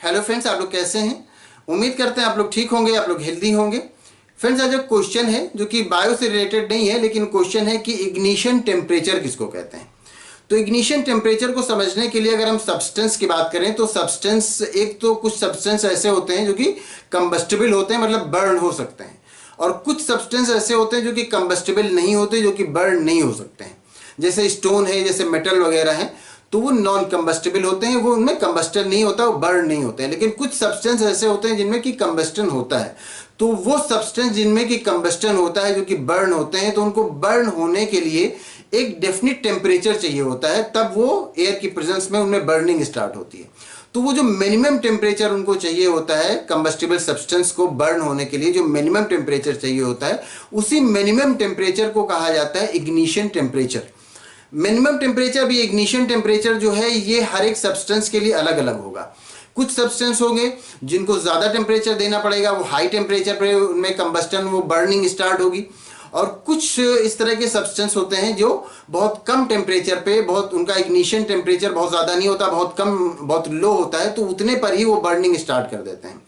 Hello friends, आप लोग कैसे हैं? उम्मीद करते हैं आप लोग ठीक होंगे, आप लोग हेल्दी होंगे। फ्रेंड्स, आज एक क्वेश्चन है जो कि बायो से रिलेटेड नहीं है, लेकिन क्वेश्चन है कि इग्निशन टेम्परेचर किसको कहते हैं। तो इग्निशन टेम्परेचर को समझने के लिए अगर हम सब्सटेंस की बात करें तो सब्सटेंस, एक तो कुछ सब्सटेंस ऐसे होते हैं जो कि कंबस्टिबल होते हैं, मतलब बर्न हो सकते हैं, और कुछ सब्सटेंस ऐसे होते हैं जो कि कंबस्टिबल नहीं होते, जो कि बर्न नहीं हो सकते हैं। जैसे स्टोन है, जैसे मेटल वगैरह है, तो वो नॉन कंबस्टिबल होते हैं, वो उनमें कंबस्टन नहीं होता, वो बर्न नहीं होते हैं। लेकिन कुछ सब्सटेंस ऐसे होते हैं जिनमें कि कंबस्टन होता है। तो वो सब्सटेंस जिनमें कि कंबस्टन होता है, जो कि बर्न होते हैं, तो उनको बर्न होने के लिए एक डेफिनिट टेम्परेचर चाहिए होता है, तब वो एयर की प्रेजेंस में उनमें बर्निंग स्टार्ट होती है। तो वो जो मिनिमम टेम्परेचर उनको चाहिए होता है कंबस्टिबल सब्सटेंस को बर्न होने के लिए, जो मिनिमम टेम्परेचर चाहिए होता है, उसी मिनिमम टेम्परेचर को कहा जाता है इग्निशन टेम्परेचर। मिनिमम टेम्परेचर भी, इग्निशन टेम्परेचर जो है ये हर एक सब्सटेंस के लिए अलग अलग होगा। कुछ सब्सटेंस होंगे जिनको ज़्यादा टेम्परेचर देना पड़ेगा, वो हाई टेम्परेचर पे उनमें कंबस्टन, वो बर्निंग स्टार्ट होगी। और कुछ इस तरह के सब्सटेंस होते हैं जो बहुत कम टेम्परेचर पे, बहुत उनका इग्निशन टेम्परेचर बहुत ज़्यादा नहीं होता, बहुत कम, बहुत लो होता है, तो उतने पर ही वो बर्निंग स्टार्ट कर देते हैं।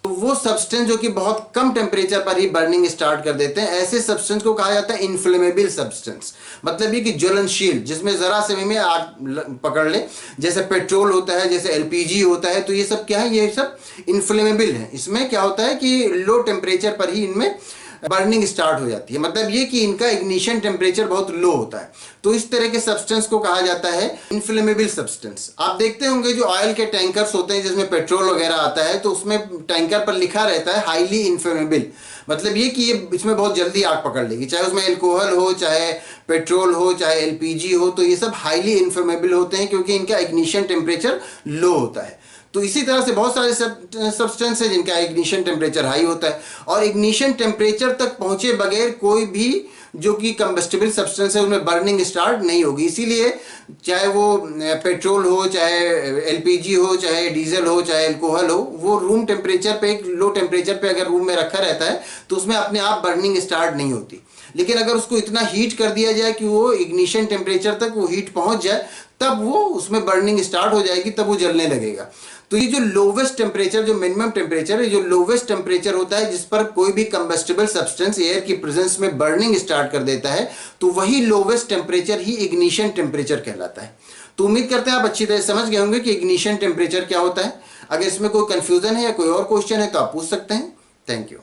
तो वो सब्सटेंस जो कि बहुत कम टेम्परेचर पर ही बर्निंग स्टार्ट कर देते हैं, ऐसे सब्सटेंस को कहा जाता है इन्फ्लेमेबल सब्सटेंस। मतलब ये कि ज्वलनशील, जिसमें जरा से भी में आग पकड़ ले, जैसे पेट्रोल होता है, जैसे एलपीजी होता है, तो ये सब क्या है, ये सब इन्फ्लेमेबल है। इसमें क्या होता है कि लो टेम्परेचर पर ही इनमें बर्निंग स्टार्ट हो जाती है, मतलब ये कि इनका इग्निशन टेम्परेचर बहुत लो होता है। तो इस तरह के सब्सटेंस को कहा जाता है इन्फ्लेमेबल सब्सटेंस। आप देखते होंगे जो ऑयल के टैंकर्स होते हैं जिसमें पेट्रोल वगैरह आता है, तो उसमें टैंकर पर लिखा रहता है हाईली इन्फ्लेमेबल। मतलब ये कि ये इसमें बहुत जल्दी आग पकड़ लेगी, चाहे उसमें अल्कोहल हो, चाहे पेट्रोल हो, चाहे एलपीजी हो, तो ये सब हाईली इन्फ्लेमेबल होते हैं क्योंकि इनका इग्निशन टेम्परेचर लो होता है। तो इसी तरह से बहुत सारे सब्सटेंस है जिनका इग्निशन टेम्परेचर हाई होता है, और इग्निशन टेम्परेचर तक पहुंचे बगैर कोई भी जो कि कंबस्टिबल सब्सटेंस है उनमें बर्निंग स्टार्ट नहीं होगी। इसीलिए चाहे वो पेट्रोल हो, चाहे एलपीजी हो, चाहे डीजल हो, चाहे अल्कोहल हो, वो रूम टेम्परेचर पे, एक लो टेम्परेचर पे अगर रूम में रखा रहता है तो उसमें अपने आप बर्निंग स्टार्ट नहीं होती। लेकिन अगर उसको इतना हीट कर दिया जाए कि वो इग्निशन टेम्परेचर तक वो हीट पहुंच जाए, तब वो उसमें बर्निंग स्टार्ट हो जाएगी, तब वो जलने लगेगा। तो ये जो लोवेस्ट टेम्परेचर, जो मिनिमम टेम्परेचर है, जो लोवेस्ट टेम्परेचर होता है जिस पर कोई भी कंबस्टिबल सब्सटेंस एयर की प्रेजेंस में बर्निंग स्टार्ट कर देता है, तो वही लोवेस्ट टेम्परेचर ही इग्निशन टेम्परेचर कहलाता है। तो उम्मीद करते हैं आप अच्छी तरह समझ गए होंगे कि इग्निशन टेम्परेचर क्या होता है। अगर इसमें कोई कंफ्यूजन है या कोई और क्वेश्चन है तो आप पूछ सकते हैं। Thank you.